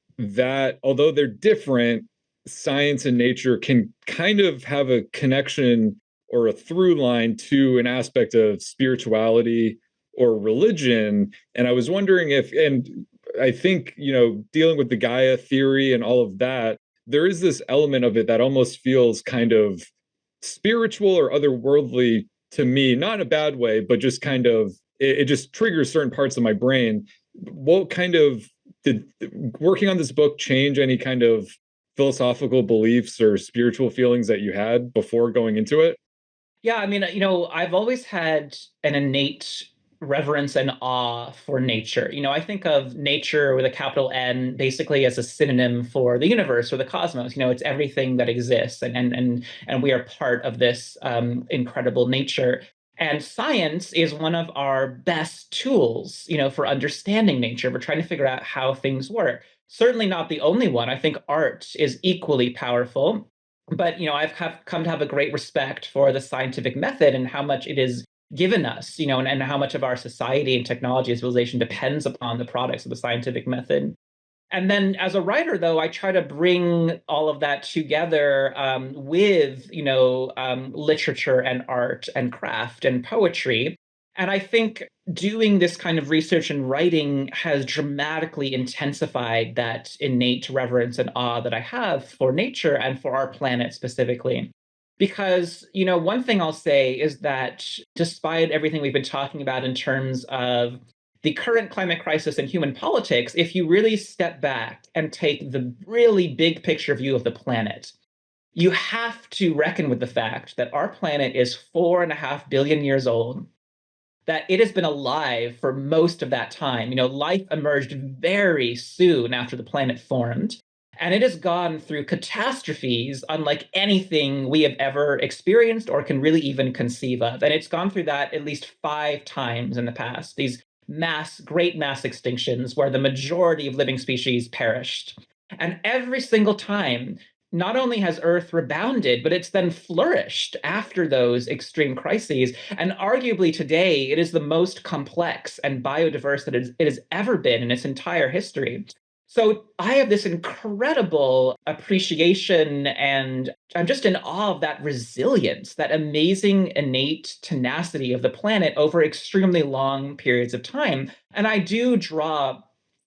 although they're different, science and nature can kind of have a connection or a through line to an aspect of spirituality or religion. And I was wondering and I think, dealing with the Gaia theory and all of that, there is this element of it that almost feels kind of spiritual or otherworldly to me, not in a bad way, but just kind of, it just triggers certain parts of my brain. What kind of did working on this book change any kind of philosophical beliefs or spiritual feelings that you had before going into it? Yeah, I mean, I've always had an innate reverence and awe for nature. I think of nature with a capital N basically as a synonym for the universe or the cosmos. It's everything that exists, and we are part of this incredible nature. And science is one of our best tools, for understanding nature. We're trying to figure out how things work. Certainly not the only one. I think art is equally powerful. But I've come to have a great respect for the scientific method and how much it is given us, and how much of our society and technology and civilization depends upon the products of the scientific method. And then as a writer, though, I try to bring all of that together with, literature and art and craft and poetry. And I think doing this kind of research and writing has dramatically intensified that innate reverence and awe that I have for nature and for our planet specifically. Because, one thing I'll say is that despite everything we've been talking about in terms of the current climate crisis and human politics, if you really step back and take the really big picture view of the planet, you have to reckon with the fact that our planet is 4.5 billion years old, that it has been alive for most of that time. Life emerged very soon after the planet formed, and it has gone through catastrophes unlike anything we have ever experienced or can really even conceive of. And it's gone through that at least 5 times in the past. These great mass extinctions where the majority of living species perished. And every single time, not only has Earth rebounded, but it's then flourished after those extreme crises. And arguably today, it is the most complex and biodiverse that it has ever been in its entire history. So I have this incredible appreciation, and I'm just in awe of that resilience, that amazing innate tenacity of the planet over extremely long periods of time. And I do draw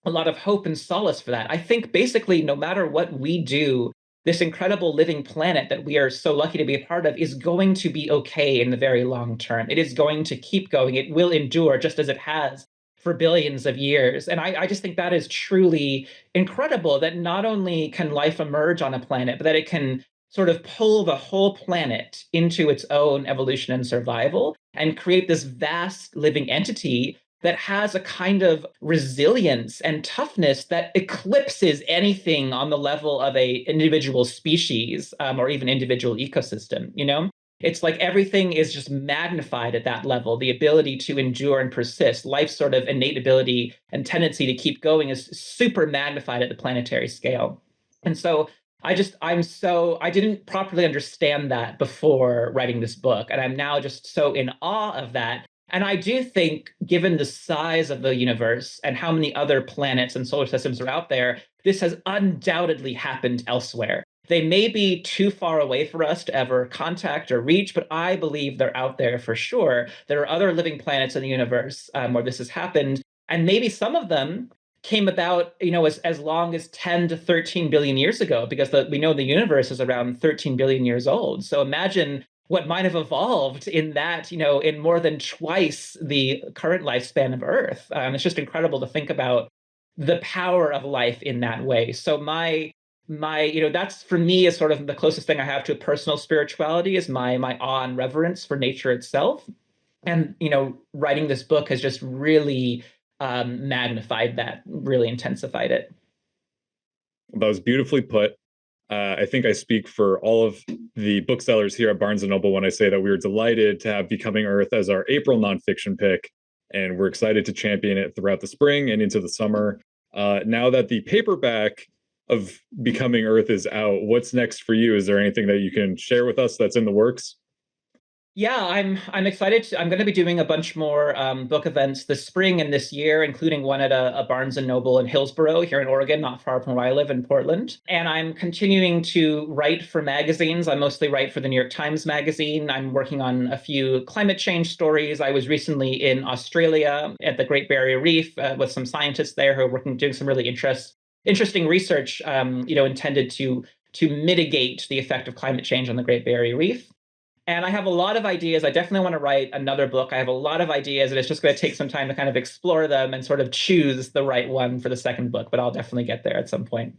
a lot of hope and solace for that. I think basically, no matter what we do, this incredible living planet that we are so lucky to be a part of is going to be okay in the very long term. It is going to keep going. It will endure just as it has for billions of years. And I just think that is truly incredible, that not only can life emerge on a planet, but that it can sort of pull the whole planet into its own evolution and survival and create this vast living entity that has a kind of resilience and toughness that eclipses anything on the level of a individual species, or even individual ecosystem. It's like everything is just magnified at that level. The ability to endure and persist, life's sort of innate ability and tendency to keep going is super magnified at the planetary scale. And so I didn't properly understand that before writing this book. And I'm now just so in awe of that. And I do think, given the size of the universe and how many other planets and solar systems are out there, this has undoubtedly happened elsewhere. They may be too far away for us to ever contact or reach, but I believe they're out there for sure. There are other living planets in the universe where this has happened. And maybe some of them came about, as long as 10 to 13 billion years ago, because we know the universe is around 13 billion years old. So imagine what might have evolved in that, in more than twice the current lifespan of Earth. It's just incredible to think about the power of life in that way. So that's for me is sort of the closest thing I have to a personal spirituality, is my awe and reverence for nature itself. And writing this book has just really magnified that, really intensified it. That was beautifully put. I think I speak for all of the booksellers here at Barnes & Noble when I say that we were delighted to have Becoming Earth as our April nonfiction pick, and we're excited to champion it throughout the spring and into the summer. Now that the paperback of Becoming Earth is out, what's next for you? Is there anything that you can share with us that's in the works? Yeah, I'm excited. I'm going to be doing a bunch more book events this spring and this year, including one at a Barnes and Noble in Hillsboro here in Oregon, not far from where I live in Portland. And I'm continuing to write for magazines. I mostly write for the New York Times Magazine. I'm working on a few climate change stories. I was recently in Australia at the Great Barrier Reef with some scientists there who are doing some really interesting research, intended to mitigate the effect of climate change on the Great Barrier Reef. And I have a lot of ideas. I definitely want to write another book. I have a lot of ideas, and it's just going to take some time to kind of explore them and sort of choose the right one for the second book. But I'll definitely get there at some point.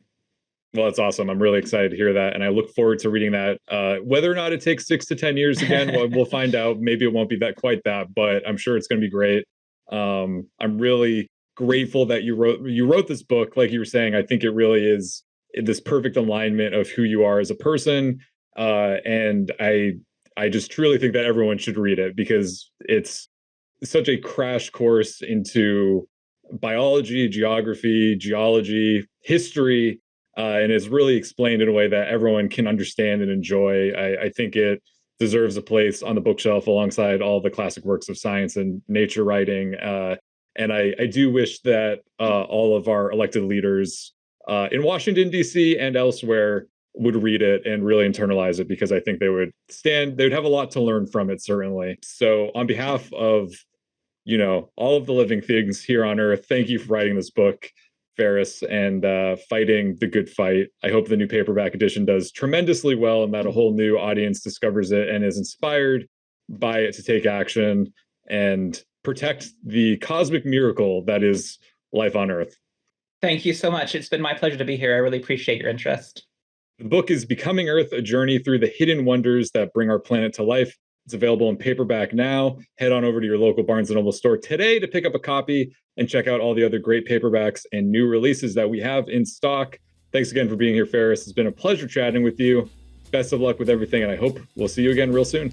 Well, that's awesome. I'm really excited to hear that, and I look forward to reading that. Whether or not it takes 6 to 10 years again, we'll find out. Maybe it won't be that quite that, but I'm sure it's going to be great. I'm really grateful that you wrote this book. Like you were saying, I think it really is this perfect alignment of who you are as a person, and I just truly think that everyone should read it because it's such a crash course into biology, geography, geology, history, and is really explained in a way that everyone can understand and enjoy. I think it deserves a place on the bookshelf alongside all the classic works of science and nature writing. And I do wish that all of our elected leaders in Washington, D.C. and elsewhere would read it and really internalize it, because I think they would have a lot to learn from it, certainly. So on behalf of all of the living things here on Earth. Thank you for writing this book, Ferris, and fighting the good fight. I hope the new paperback edition does tremendously well and that a whole new audience discovers it and is inspired by it to take action and protect the cosmic miracle that is life on Earth. Thank you so much. It's been my pleasure to be here. I really appreciate your interest. The book is Becoming Earth, a journey through the hidden wonders that bring our planet to life. It's available in paperback now. Head on over to your local Barnes & Noble store today to pick up a copy and check out all the other great paperbacks and new releases that we have in stock. Thanks again for being here, Ferris. It's been a pleasure chatting with you. Best of luck with everything, and I hope we'll see you again real soon.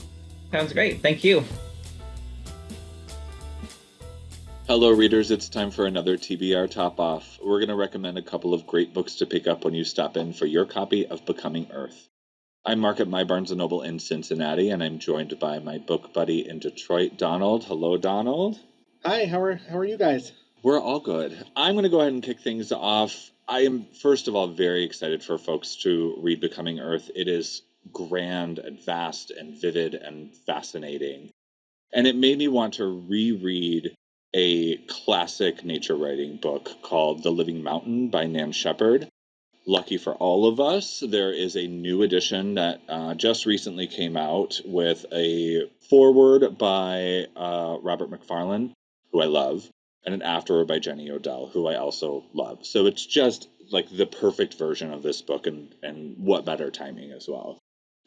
Sounds great. Thank you. Hello, readers. It's time for another TBR Top Off. We're going to recommend a couple of great books to pick up when you stop in for your copy of Becoming Earth. I mark at my Barnes & Noble in Cincinnati, and I'm joined by my book buddy in Detroit, Donald. Hello, Donald. Hi, how are you guys? We're all good. I'm going to go ahead and kick things off. I am, first of all, very excited for folks to read Becoming Earth. It is grand and vast and vivid and fascinating. And it made me want to reread a classic nature writing book called The Living Mountain by Nan Shepherd. Lucky for all of us, there is a new edition that just recently came out with a foreword by Robert McFarlane, who I love, and an afterword by Jenny Odell, who I also love. So it's just like the perfect version of this book, and what better timing as well.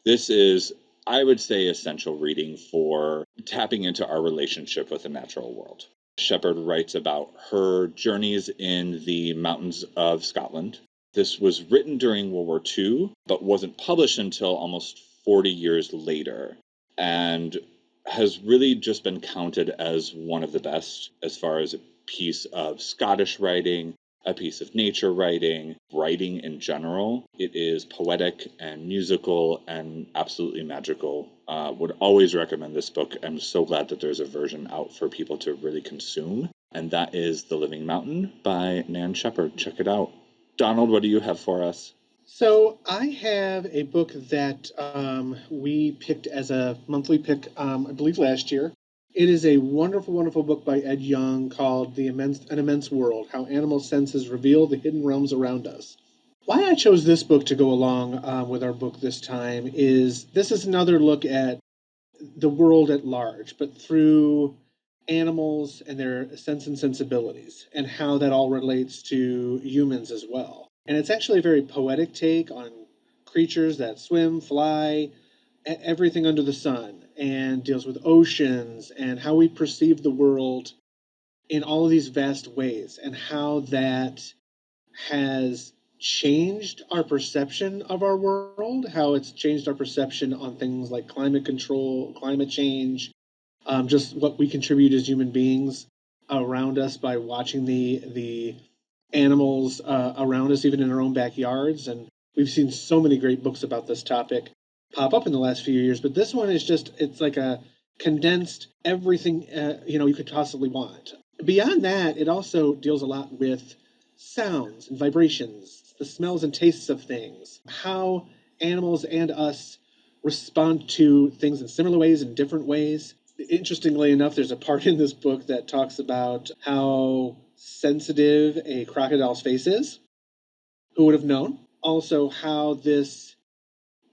This is, I would say, essential reading for tapping into our relationship with the natural world. Shepherd writes about her journeys in the mountains of Scotland. This was written during World War II, but wasn't published until almost 40 years later, and has really just been counted as one of the best as far as a piece of Scottish writing, a piece of nature writing, writing in general. It is poetic and musical and absolutely magical. Would always recommend this book. I'm so glad that there's a version out for people to really consume. And that is The Living Mountain by Nan Shepherd. Check it out. Donald, what do you have for us? So I have a book that we picked as a monthly pick, I believe last year. It is a wonderful, wonderful book by Ed Yong called An Immense World, How Animal Senses Reveal the Hidden Realms Around Us. Why I chose this book to go along with our book this time is this is another look at the world at large, but through animals and their sense and sensibilities, and how that all relates to humans as well. And it's actually a very poetic take on creatures that swim, fly, everything under the sun, and deals with oceans and how we perceive the world in all of these vast ways, and how that has changed our perception of our world, how it's changed our perception on things like climate control, climate change, just what we contribute as human beings around us by watching the animals around us, even in our own backyards. And we've seen so many great books about this topic pop up in the last few years, but this one is just, it's like a condensed everything you could possibly want. Beyond that, it also deals a lot with sounds and vibrations, the smells and tastes of things, how animals and us respond to things in similar ways and different ways. Interestingly enough, there's a part in this book that talks about how sensitive a crocodile's face is. Who would have known? Also, how this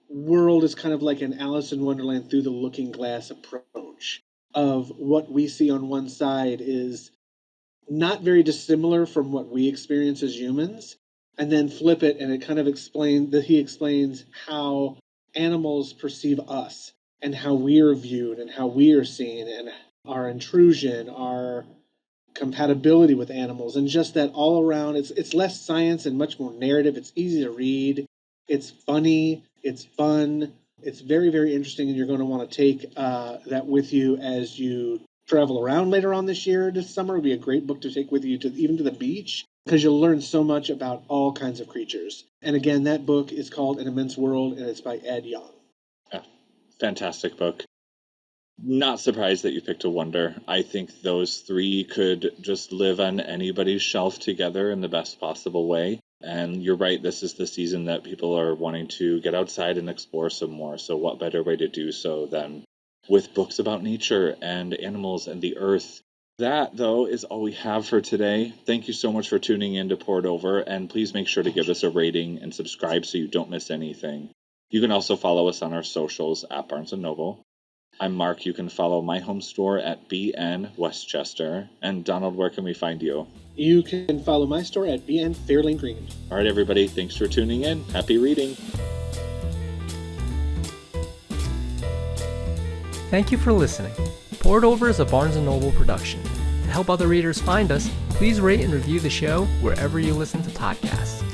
world is kind of like an Alice in Wonderland through the looking glass approach, of what we see on one side is not very dissimilar from what we experience as humans, and then flip it, and it kind of he explains how animals perceive us, and how we are viewed, and how we are seen, and our intrusion, our compatibility with animals, and just that all around. It's less science and much more narrative. It's easy to read. It's funny. It's fun. It's very, very interesting, and you're going to want to take that with you as you travel around later on this summer. It'll be a great book to take with you even to the beach, because you'll learn so much about all kinds of creatures. And again, that book is called An Immense World, and it's by Ed Yong. Fantastic book. Not surprised that you picked a wonder. I think those three could just live on anybody's shelf together in the best possible way. And you're right, this is the season that people are wanting to get outside and explore some more. So what better way to do so than with books about nature and animals and the earth That, though, is all we have for today. Thank you so much for tuning in to Poured Over, and please make sure to give us a rating and subscribe so you don't miss anything. You can also follow us on our socials at Barnes & Noble. I'm Mark. You can follow my home store at BN Westchester. And Donald, where can we find you? You can follow my store at BN Fairlane Green. All right, everybody. Thanks for tuning in. Happy reading. Thank you for listening. Poured Over is a Barnes & Noble production. To help other readers find us, please rate and review the show wherever you listen to podcasts.